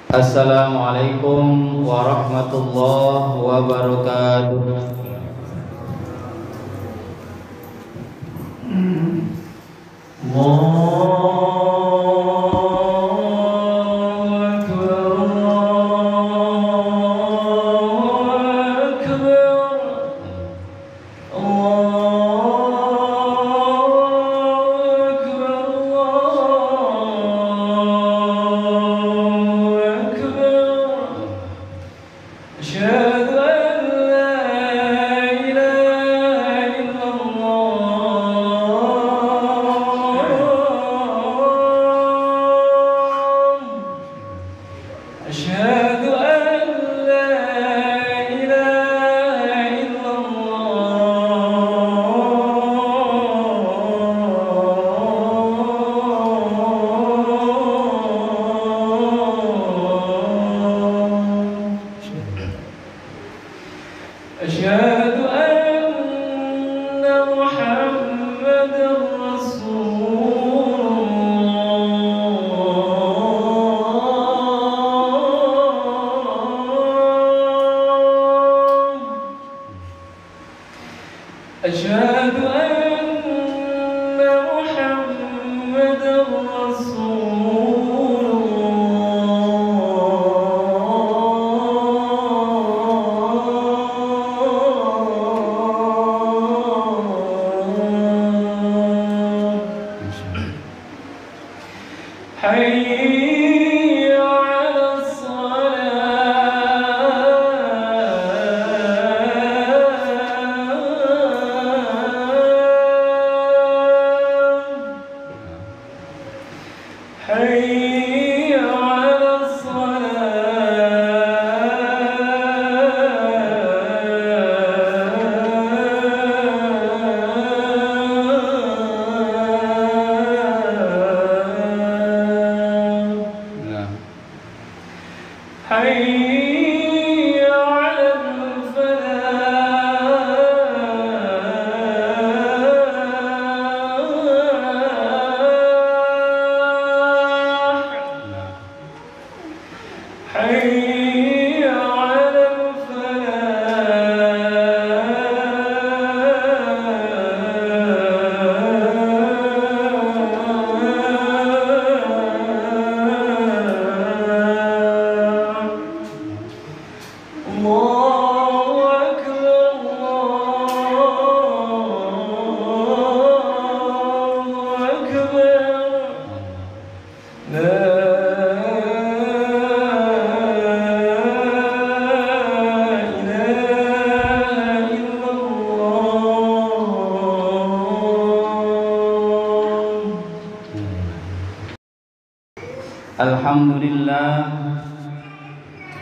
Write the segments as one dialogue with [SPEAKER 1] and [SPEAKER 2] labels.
[SPEAKER 1] Assalamualaikum warahmatullahi wabarakatuh.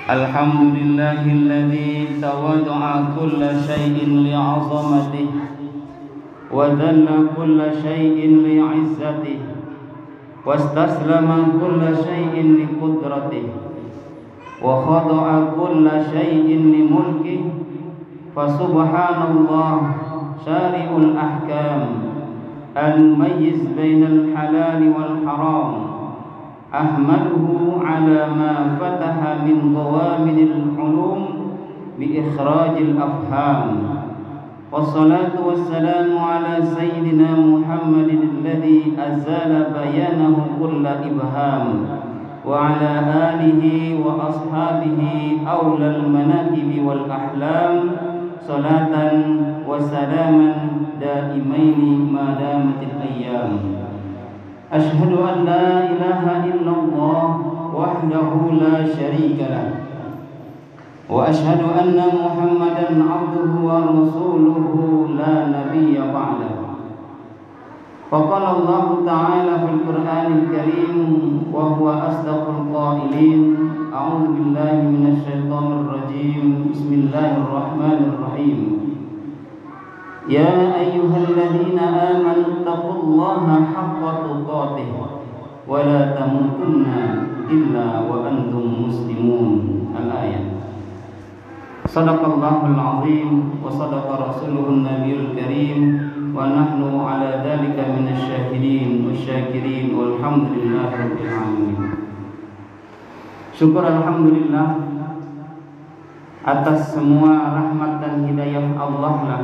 [SPEAKER 2] Alhamdulillahilladzi tawadda'a kulla syai'in li'azamatihi wa dhalla kulla syai'in li'izzatihi wastaslama kulla syai'in liqudratihi wa khada'a kulla syai'in limulkihi fa subhanallah syari'ul ahkam al-mumayyiz bainal halal wal haram ahmaduhu ala ma fataha min qawaminil ulum bi ikhrajil afham wassalatu wassalamu ala sayyidina Muhammadin alladhi azala bayanahu kulla ibham wa ala alihi wa ashabihi awlal manakibi wal ahlam salatan wa salaman daimaini ma damatil ayyam. Ashhadu an la ilaha illallah wahdahu la syarika lah wa ashhadu anna Muhammadan abduhu wa rasuluhu la nabiyya ba'dah. Faqala Allah ta'ala fil Qur'anil Karim wa huwa asdaqul qailin. A'udzu billahi minasy syaithanir rajim. Bismillahirrahmanirrahim. Ya ayyuhalladzina amanu taqullaha haqqa tuqatih wa la tamutunna illa wa antum muslimun. Sadaqallahul azim wa sadaqa rasuluhun nabiyul karim wa nahnu ala dhalika minasy syahidin wasyakirin walhamdulillahi rabbil alamin. Syukur alhamdulillah atas semua rahmat dan hidayah Allah lah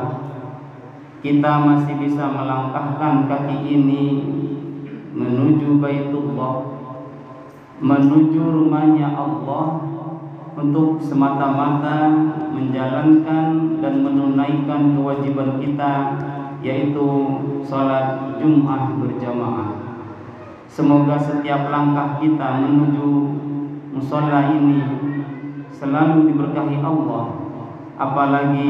[SPEAKER 2] kita masih bisa melangkahkan kaki ini menuju Baitullah, menuju rumahnya Allah, untuk semata-mata menjalankan dan menunaikan kewajiban kita, yaitu sholat Jumat berjamaah. Semoga setiap langkah kita menuju mushola ini selalu diberkahi Allah, apalagi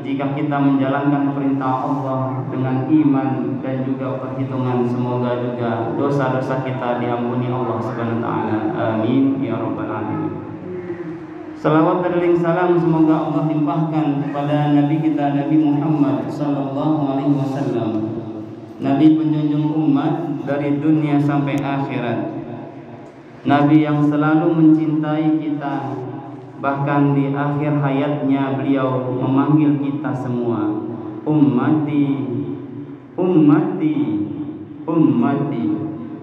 [SPEAKER 2] jika kita menjalankan perintah Allah dengan iman dan juga perhitungan. Semoga juga dosa-dosa kita diampuni Allah Subhanahu wa taala. Amin ya rabbal alamin. Salawat dan salam semoga Allah limpahkan kepada Nabi kita Nabi Muhammad sallallahu alaihi wasallam, Nabi penjunjung umat dari dunia sampai akhirat, Nabi yang selalu mencintai kita. Bahkan di akhir hayatnya beliau memanggil kita semua ummati, ummati, ummati.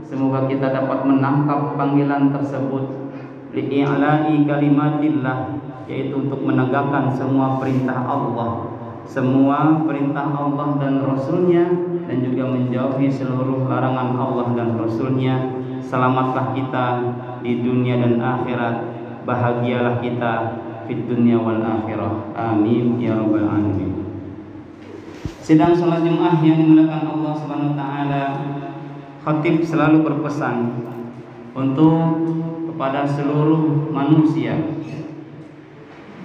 [SPEAKER 2] Semoga kita dapat menangkap panggilan tersebut li'i'la'i kalimatillah, yaitu untuk menegakkan semua perintah Allah, semua perintah Allah dan Rasulnya, dan juga menjauhi seluruh larangan Allah dan Rasulnya. Selamatlah kita di dunia dan akhirat, bahagialah kita di dunia wal akhirah. Amin ya rabbal alamin. Sidang salat Jumat yang dimuliakan Allah Subhanahu wa taala, khatib selalu berpesan untuk kepada seluruh manusia,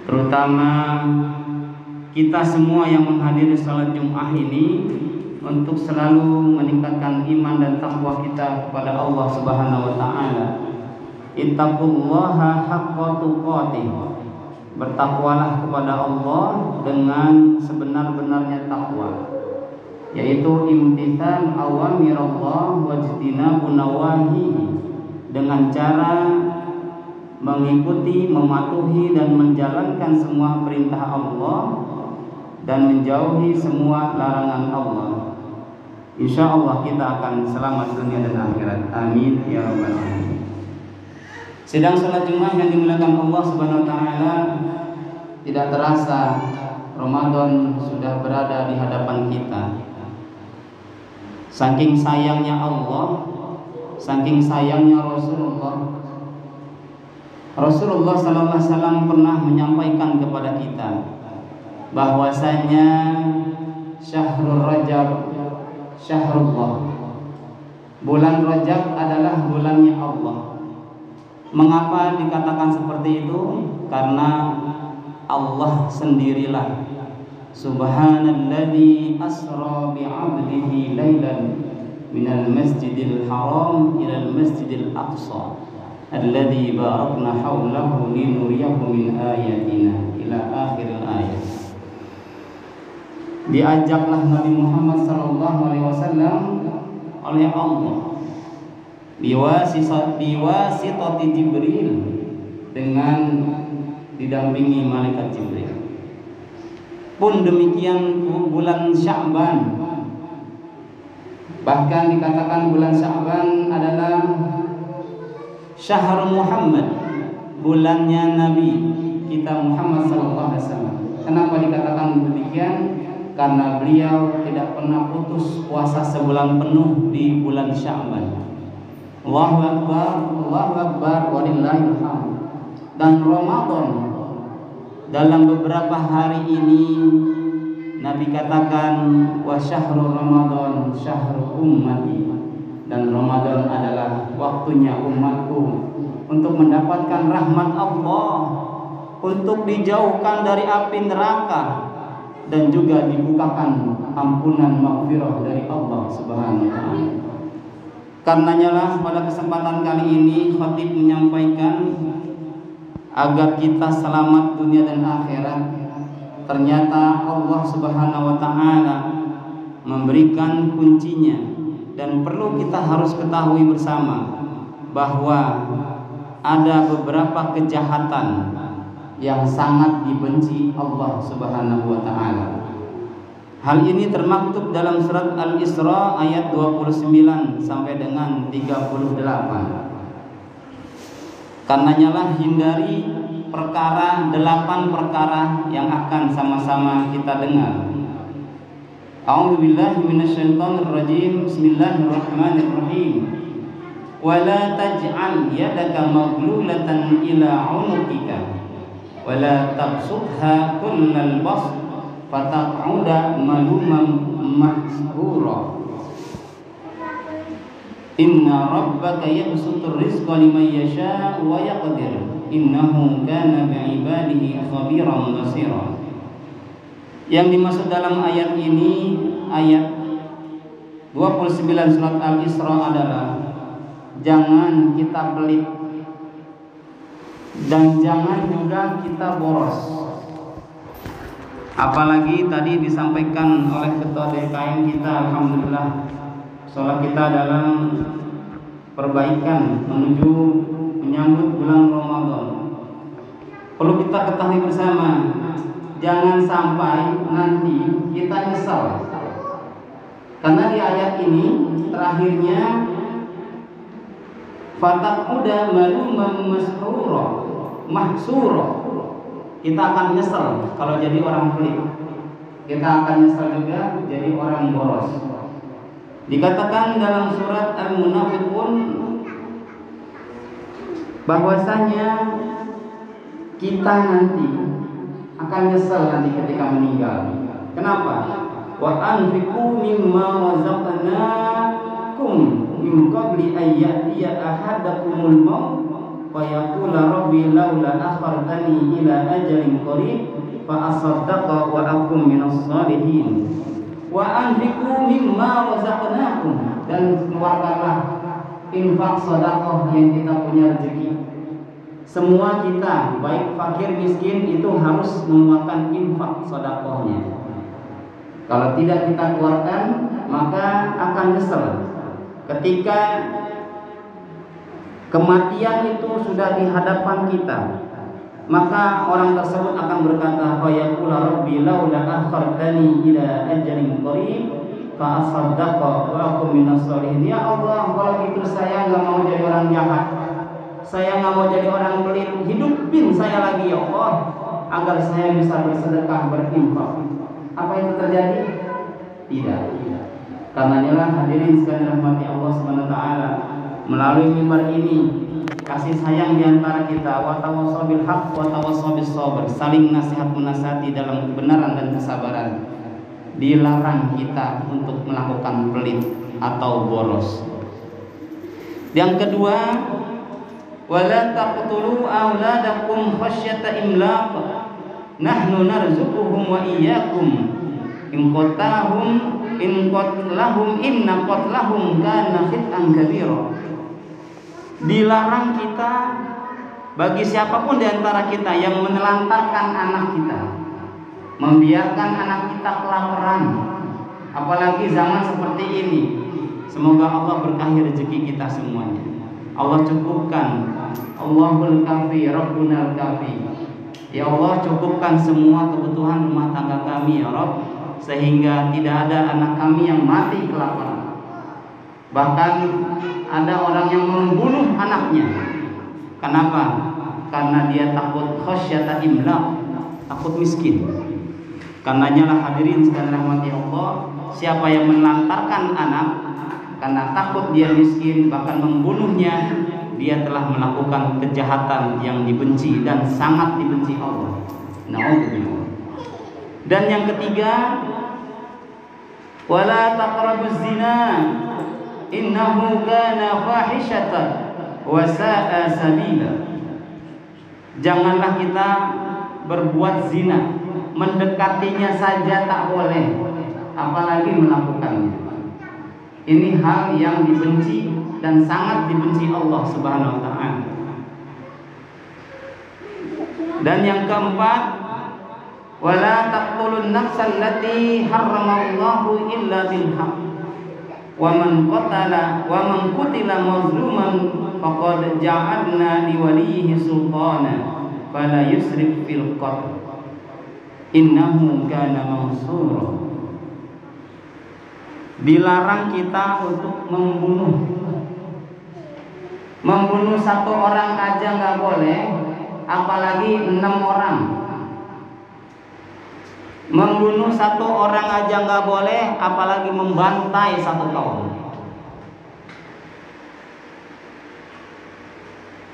[SPEAKER 2] terutama kita semua yang menghadiri salat Jumat ini, untuk selalu meningkatkan iman dan takwa kita kepada Allah Subhanahu wa taala. Ittaqullaha haqqa tuqatih. Bertakwalah kepada Allah dengan sebenar-benarnya takwa, yaitu imtithal awamirallah wajtinabun nawahihi, dengan cara mengikuti, mematuhi dan menjalankan semua perintah Allah dan menjauhi semua larangan Allah. Insya Allah kita akan selamat dunia dan akhirat. Amin ya rabbal alamin. Sidang salat Jumat yang dimuliakan Allah Subhanahu wa taala, tidak terasa Ramadan sudah berada di hadapan kita. Saking sayangnya Allah, saking sayangnya Rasulullah sallallahu alaihi wasallam pernah menyampaikan kepada kita bahwasanya Syahrul Rajab Syahrullah, bulan Rajab adalah bulannya Allah. Mengapa dikatakan seperti itu? Karena Allah sendirilah Subhanalladzi asra bi'abdihi lailan minal masjidil haram ilal masjidil aqsa alladzi barakna haulahu linuriyahu min ayatina ila akhiril ayat. Diajaklah Nabi Muhammad sallallahu alaihi wasallam oleh Allah biwasitati Jibril, dengan didampingi malaikat Jibril. Pun demikian bulan Sya'ban, bahkan dikatakan bulan Sya'ban adalah Syahr Muhammad, bulannya Nabi kita Muhammad sallallahu alaihi wasallam. Kenapa dikatakan demikian? Karena beliau tidak pernah putus puasa sebulan penuh di bulan Sya'ban. Allahu Akbar walillahil hamd. Dan Ramadan, dalam beberapa hari ini Nabi katakan wa syahrul Ramadan syahrul ummati, dan Ramadan adalah waktunya umatku untuk mendapatkan rahmat Allah, untuk dijauhkan dari api neraka, dan juga dibukakan ampunan maghfirah dari Allah Subhanahu wa taala. Karenanya lah pada kesempatan kali ini khatib menyampaikan agar kita selamat dunia dan akhirat. Ternyata Allah Subhanahu wa taala memberikan kuncinya, dan perlu kita harus ketahui bersama bahwa ada beberapa kejahatan yang sangat dibenci Allah Subhanahu wa taala. Hal ini termaktub dalam surat Al-Isra ayat 29 sampai dengan 38. Karenanya lah hindari 8 perkara yang akan sama-sama kita dengar. A'udzubillahi minasyaitonir rajim. Bismillahirrahmanirrahim. Wala taj'al yadaka maghlulatan ila 'unuqika wala tabsutha kullal bast fataq'uda maluman mahsura. Inna rabbaka yabsutur rizqa liman yasha'u wa yaqdir innahu kana bi'ibadihi khabiran basira. Yang dimaksud dalam ayat ini, ayat 29 surat Al-Isra adalah jangan kita pelit dan jangan juga kita boros. Apalagi tadi disampaikan oleh ketua DKM kita, alhamdulillah, sholat kita dalam perbaikan menuju menyambut bulan Ramadan. Perlu kita ketahui bersama, jangan sampai nanti kita nyesal. Karena di ayat ini terakhirnya fataquda maluman mahsura. Kita akan nyesal kalau jadi orang pelit. Kita akan nyesal juga jadi orang boros. Dikatakan dalam surat Al-Munafiqun bahwasanya kita nanti akan nyesal nanti ketika meninggal. Kenapa? Wa anfiqu mimma razaqnakum min qabli an ya'tiya ahadakumul maut wa yaqula rabbi laula akhartani ila ajalin qarib fa asaddaqa wa akum minas salihin. Wa anfiqu mimma razaqnakum, dan keluarkanlah infak sedekah yang kita punya rezeki. Semua kita, baik fakir miskin, itu harus mengeluarkan infak sedekahnya. Kalau tidak kita keluarkan, maka akan nyesel ketika kematian itu sudah di hadapan kita. Maka orang tersebut akan berkata, fa yaqulu rabbi laula akhartani ila ajalin qarib fa asaddaqa wa akum minas sholihin. Ya Allah, kalau gitu saya enggak mau jadi orang jahat. Saya enggak mau jadi orang pelit. Hidupin saya lagi ya Allah agar saya bisa bersedekah, berinfak. Apa itu terjadi? Tidak. Karena inilah hadirin sekalian rahmati Allah Subhanahu wa taala, melalui mimbar ini kasih sayang di antara kita, wa tawassaw bil haqq wa tawassaw bis sabr, saling nasihat menasihati dalam kebenaran dan kesabaran. Dilarang kita untuk melakukan pelit atau boros. Yang kedua, wala taqtulu auladakum khasyata imlaq nahnu narzuquhum wa iyyakum in qatlahum inna qatlahum kana khit'an kabira. Dilarang kita bagi siapapun di antara kita yang menelantarkan anak kita, membiarkan anak kita kelaparan, apalagi zaman seperti ini. Semoga Allah berkahi rezeki kita semuanya. Allah cukupkan. Allahul kafi, Rabbunal kafi. Ya Allah, cukupkan semua kebutuhan rumah tangga kami ya Rabb, sehingga tidak ada anak kami yang mati kelaparan. Bahkan ada orang yang membunuh anaknya. Kenapa? Karena dia takut khasyata imlaq, takut miskin. Karenanya lah hadirin sekalian rahmati Allah, siapa yang menelantarkan anak karena takut dia miskin, bahkan membunuhnya, dia telah melakukan kejahatan yang dibenci dan sangat dibenci Allah. Na'udzubillah. Dan yang ketiga, wala taqrabuz zina innahu kana fahishatan wa sa'a sabila. Janganlah kita berbuat zina, mendekatinya saja tak boleh, apalagi melakukannya. Ini hal yang dibenci dan sangat dibenci Allah Subhanahu wa taala. Dan yang keempat, wala taqtulun nafsal lati harramallahu illa bil haqq wa man qutila mazluman faqad ja'alna li waliyhi sultana fala yusrif fil qatl innahu kana mansura. Dilarang kita untuk membunuh satu orang aja nggak boleh, apalagi 6 orang. Membunuh satu orang aja nggak boleh, apalagi membantai satu kaum.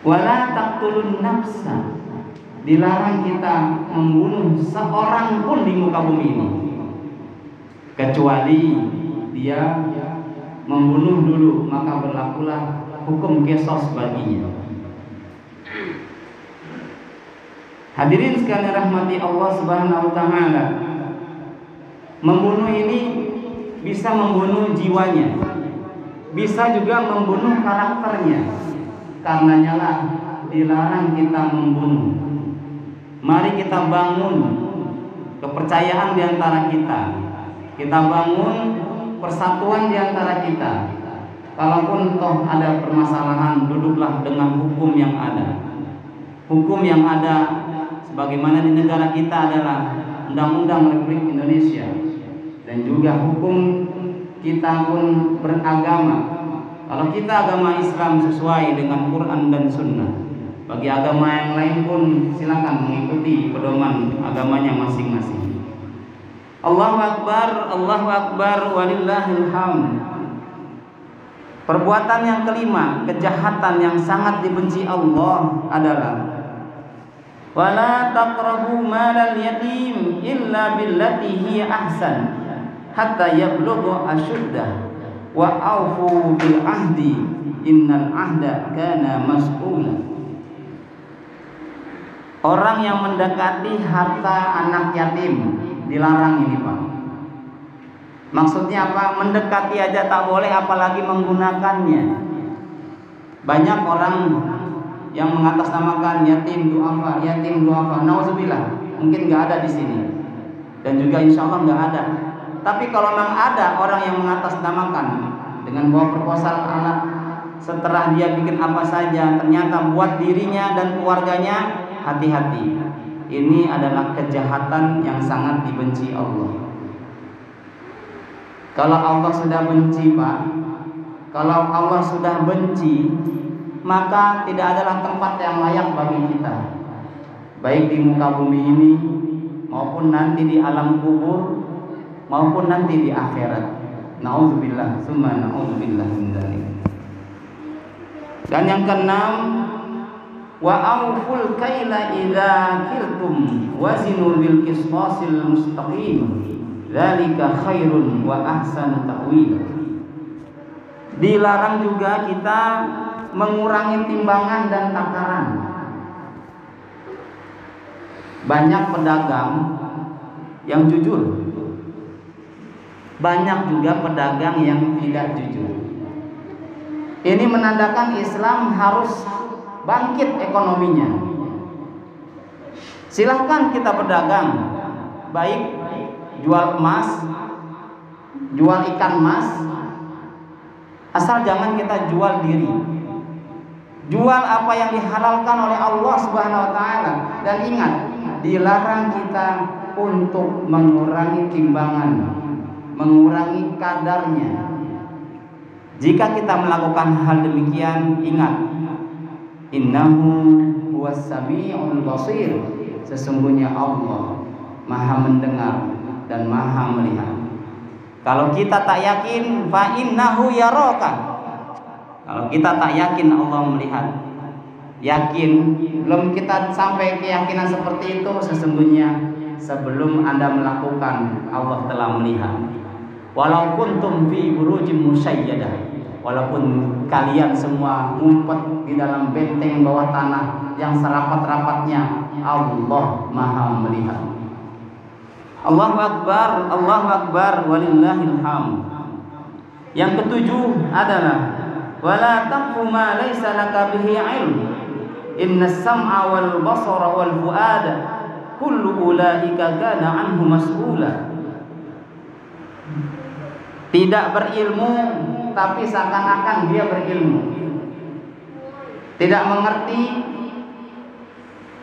[SPEAKER 2] Wala taqtulun nafsa, dilarang kita membunuh seorang pun di muka bumi ini, kecuali dia membunuh dulu, maka berlakulah hukum qisas baginya. Hadirin sekalian rahmati Allah Subhanahu wa taala, membunuh ini bisa membunuh jiwanya, bisa juga membunuh karakternya. Karenanya lah dilarang kita membunuh. Mari kita bangun kepercayaan di antara kita. Kita bangun persatuan di antara kita. Kalaupun toh ada permasalahan, duduklah dengan hukum yang ada. Hukum yang ada sebagaimana di negara kita adalah Undang-Undang Republik Indonesia, dan juga hukum kita pun beragama. Kalau kita agama Islam sesuai dengan Quran dan Sunnah. Bagi agama yang lain pun silakan mengikuti pedoman agamanya masing-masing. Allahu Akbar, walillahil hamd. Perbuatan yang kelima, kejahatan yang sangat dibenci Allah adalah wala taqrabu malal yatim illa billati hiya ahsan hatta yablugha ashuddah wa aufu bil ahdi innal ahda kana mas'ula. Orang yang mendekati harta anak yatim dilarang ini, Pak. Maksudnya apa? Mendekati aja tak boleh, apalagi menggunakannya. Banyak orang yang mengatasnamakan yatim duafa, nauzubillah, mungkin nggak ada di sini, dan juga insya Allah nggak ada. Tapi kalau memang ada orang yang mengatasnamakan dengan bawa proposal anak, setelah dia bikin apa saja, ternyata buat dirinya dan keluarganya, hati-hati. Ini adalah kejahatan yang sangat dibenci Allah. Kalau Allah sudah benci, Pak, kalau Allah sudah benci, maka tidak adalah tempat yang layak bagi kita, baik di muka bumi ini maupun nanti di alam kubur maupun nanti di akhirat. Nauzubillah, summa nauzubillah min dzalik. Dan yang keenam, wa auful kaila idza kiltum wazinu bil qisṭasil mustaqim. Dzalika khairun wa ahsanu ta'wil. Dilarang juga kita mengurangi timbangan dan takaran. Banyak pedagang yang jujur, banyak juga pedagang yang tidak jujur. Ini menandakan Islam harus bangkit ekonominya. Silahkan kita berdagang, baik jual emas, jual ikan mas, asal jangan kita jual diri. Jual apa yang dihalalkan oleh Allah Subhanahu wa taala. Dan ingat, dilarang kita untuk mengurangi timbangan, mengurangi kadarnya. Jika kita melakukan hal demikian, ingat, innahu huwas sami'ul basir. Sesungguhnya Allah Maha mendengar dan Maha melihat. Kalau kita tak yakin, fa innahu yaraka. Kalau kita tak yakin Allah melihat, yakin, belum kita sampai keyakinan seperti itu, sesungguhnya sebelum Anda melakukan, Allah telah melihat. Walau kuntum fi burujim musyayyadah, walaupun kalian semua ngumpet di dalam benteng bawah tanah yang serapat-rapatnya, Allah Maha melihat. Allahu Akbar, walillahil hamd. Yang ketujuh adalah wala taqfu ma laysa laka bihi ilm. Innas sam'a wal basara wal fuada kullu ulaika kana anhu mas'ula. Tidak berilmu tapi seakan-akan dia berilmu. Tidak mengerti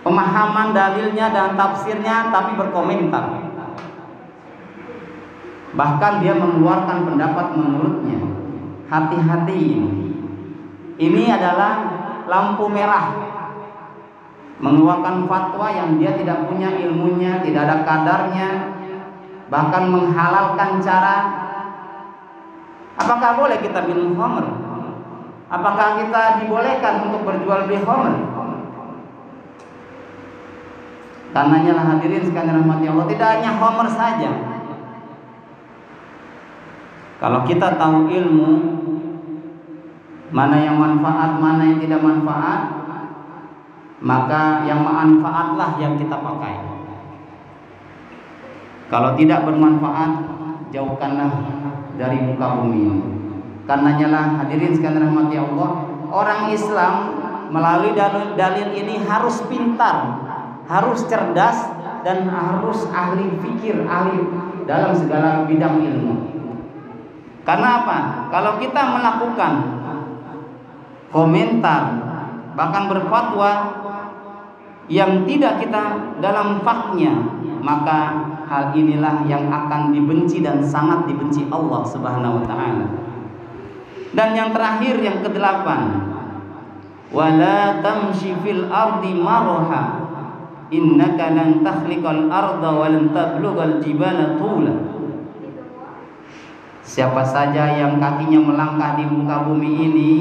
[SPEAKER 2] pemahaman dalilnya dan tafsirnya, tapi berkomentar. Bahkan dia mengeluarkan pendapat menurutnya. Hati-hati ini. Ini adalah lampu merah. Mengeluarkan fatwa yang dia tidak punya ilmunya, tidak ada kadarnya, bahkan menghalalkan cara. Apakah boleh kita minum khamr? Apakah kita dibolehkan untuk berjual beli khamr? Karenanya lah hadirin sekalian rahmati Allah, tidak hanya khamr saja. Kalau kita tahu ilmu mana yang manfaat, mana yang tidak manfaat, maka yang manfaatlah yang kita pakai. Kalau tidak bermanfaat, jauhkanlah dari muka bumi ini. Karenanya lah hadirin sekalian rahmati Allah, orang Islam melalui dalil ini harus pintar, harus cerdas, dan harus ahli fikir, ahli dalam segala bidang ilmu. Karena apa? Kalau kita melakukan komentar, bahkan berfatwa yang tidak kita dalam faknya, maka hal inilah yang akan dibenci dan sangat dibenci Allah Subhanahu wa taala. Dan yang terakhir, yang ke-8, wala tamshi fil ardi maraha innaka lan takhliqal arda wa lan tablughal jibala tula. Siapa saja yang kakinya melangkah di muka bumi ini,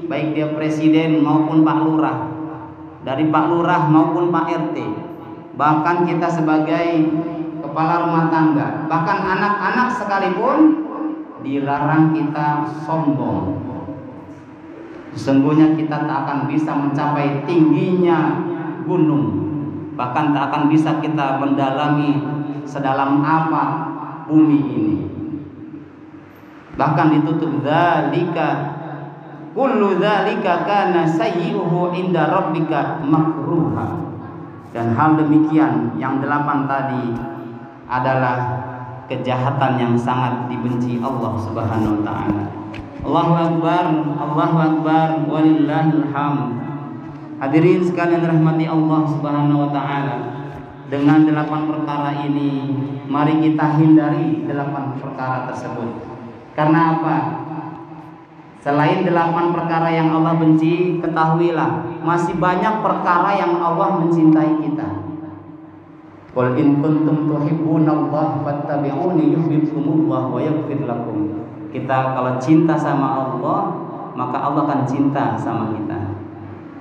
[SPEAKER 2] baik dia presiden maupun Pak Lurah, dari Pak Lurah maupun Pak RT, bahkan kita sebagai kepala rumah tangga, bahkan anak-anak sekalipun, dilarang kita sombong. Sesungguhnya kita tak akan bisa mencapai tingginya gunung, bahkan tak akan bisa kita mendalami sedalam apa bumi ini. Bahkan ditutup dzalika kullu dzalika kana sayyi'uhu inda rabbika makruha. Dan hal demikian yang 8 tadi adalah kejahatan yang sangat dibenci Allah Subhanahu wa taala. Allahu akbar, Allahu akbar, walillahil hamd. Hadirin sekalian rahmati Allah Subhanahu wa taala. Dengan 8 perkara ini, mari kita hindari 8 perkara tersebut. Karena apa? Selain 8 perkara yang Allah benci, ketahuilah masih banyak perkara yang Allah mencintai kita. Qul in kuntum tuhibbunallaha fattabi'uni yuhibbukumullah wa yaghfir lakum. Kita kalau cinta sama Allah, maka Allah akan cinta sama kita.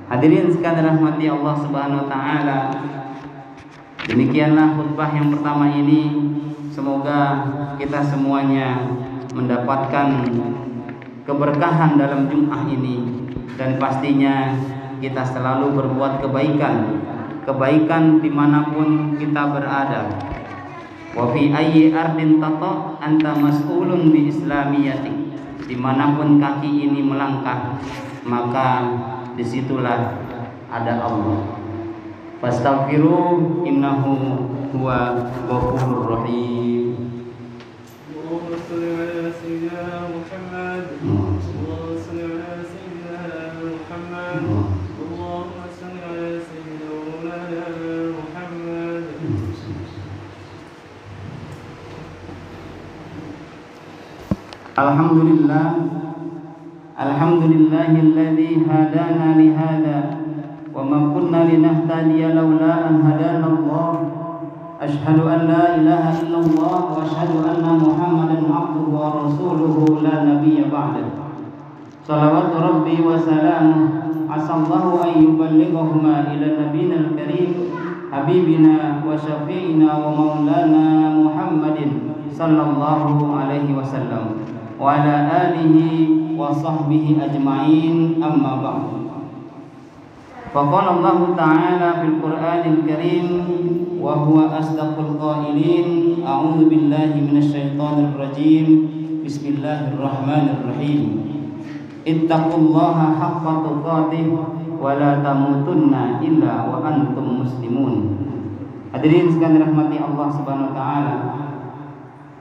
[SPEAKER 2] Hadirin sekalian rahmati Allah Subhanahu wa taala. Demikianlah khutbah yang pertama ini. Semoga kita semuanya mendapatkan keberkahan dalam Jum'ah ini, dan pastinya kita selalu berbuat kebaikan dimanapun kita berada. Wa fi ayyi ardin tata anta mas'ulun bi islamiyati. Dimanapun kaki ini melangkah, maka disitulah ada Allah. Fastaghfiru innahu huwa ghafurur rahim.
[SPEAKER 3] اللهم صل على سيدنا محمد اللهم صل على سيدنا محمد اللهم صل على سيدنا مولانا محمد.
[SPEAKER 2] Alhamdulillah, alhamdulillahilladzi hadana li hadza wa ma kunna linahtadiya laula an hadana Allah. Asyhadu an la ilaha illallah wa asyhadu anna Muhammadan abduhu wa rasuluhu la nabiyya ba'dahu. Salawatu rabbi wa salamuhu asallahu an yuballighahuma ila nabiyina al-karim habibina wa syafi'ina wa maulana Muhammadin sallallahu alaihi wasallam wa ala alihi wa sahbihi ajma'in, amma ba'du. Faqala Allah Ta'ala fil Qur'anil Karim wa huwa asdaqul qailin, a'udzu billahi minasy syaithanir rajim. Bismillahirrahmanirrahim. Ittaqullaha haqqa tuqatih wa la tamutunna illa wa antum muslimun. Hadirin sekalian rahmati Allah Subhanahu wa taala.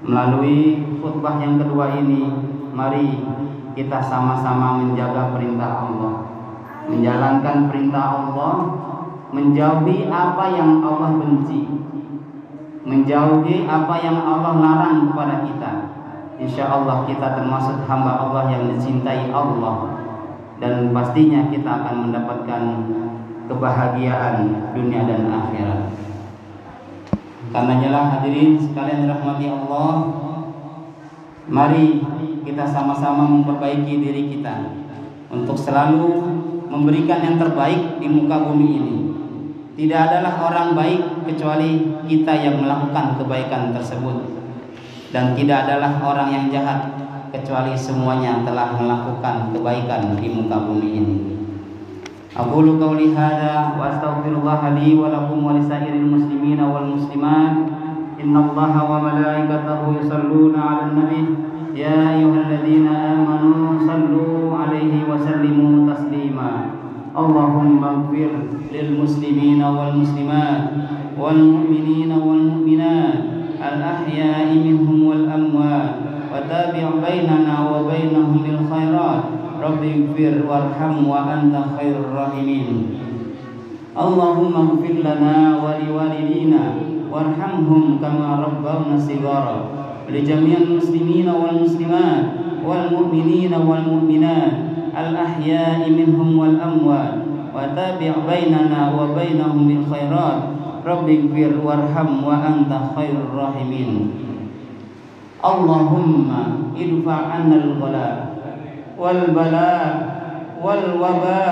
[SPEAKER 2] Melalui khutbah yang kedua ini, mari kita sama-sama menjaga perintah Allah, menjalankan perintah Allah, menjauhi apa yang Allah benci, menjauhi apa yang Allah larang kepada kita. Insya Allah kita termasuk hamba Allah yang dicintai Allah, dan pastinya kita akan mendapatkan kebahagiaan dunia dan akhirat. Karenanya lah hadirin sekalian dirahmati Allah, mari kita sama-sama memperbaiki diri kita untuk selalu memberikan yang terbaik di muka bumi ini. Tidak adalah orang baik kecuali kita yang melakukan kebaikan tersebut, dan tidak adalah orang yang jahat kecuali semuanya telah melakukan kebaikan di muka bumi ini. Aqulu qawli hadza wa astaghfirullah li wa lakum wa lisairil muslimin wal muslimat. Innallaha wa malaikatahu yusholluna 'alan nabi ya ayyuhalladzina amanu shallu 'alaihi wa sallimu taslima. Allahumma ighfir lil muslimina wal muslimat wal mu'minina wal mu'minat al ahya'i minhum wal amwat wa tabi' bainana wa bainahum bil khairat. Rabbi ighfir warham wa anta khairur rahimin. Allahumma ighfir lana wa liwalidina warhamhum kama rabbawna shighara. Li jami'il muslimina wal muslimat wal mu'minina wal mu'minat al ahya'i minhum wal amwat wa tabi' bainana wa bainahum bil khairat. Rabbi ighfir warham wa anta khairur rahimin. Allahumma idfa' 'anna al-ghala wal bala wal waba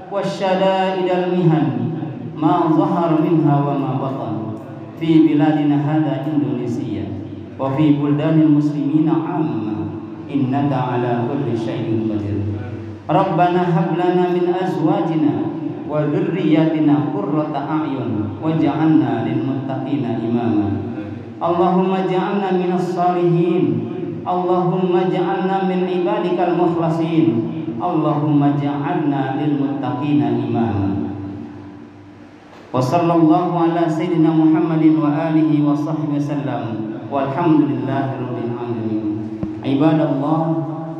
[SPEAKER 2] wasyada'id al-mihan ma zahar minha wa ma batan fi biladina hada Indonesia wa fi buldanil muslimina 'amma innaka 'ala kulli syai'in qadir. Rabbana hab lana min azwajina wa dhurriyyatina qurrata a'yun waj'alna lil muttaqina imama. Allahumma ja'alna minas salihin. Allahumma ja'alna min ibadikal mukhlasin. Allahumma ja'alna lil muttaqina imama. Wa sallallahu ala sayyidina Muhammadin wa alihi wa sahbihi wasallam. Walhamdulillahi rabbil alamin. Ibadallah,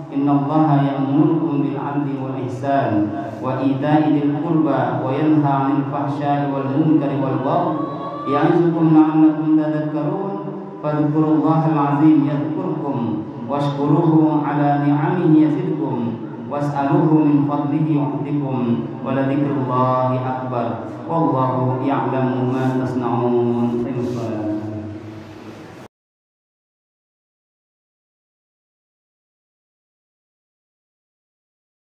[SPEAKER 2] innallaha ya'murukum bil 'adli wal ihsan wa ita'i dzil qurba wa yanha 'anil fahsya'i wal munkari wal baghi ya'izukum la'allakum tadhakkarun. Fadhkurullahal 'azim yadhkurkum washkuruhu 'ala ni'amihi yazidkum was'aluhu min fadlihi yu'tikum wa la dzikrullahi akbar wallahu ya'lamu ma tasna'un.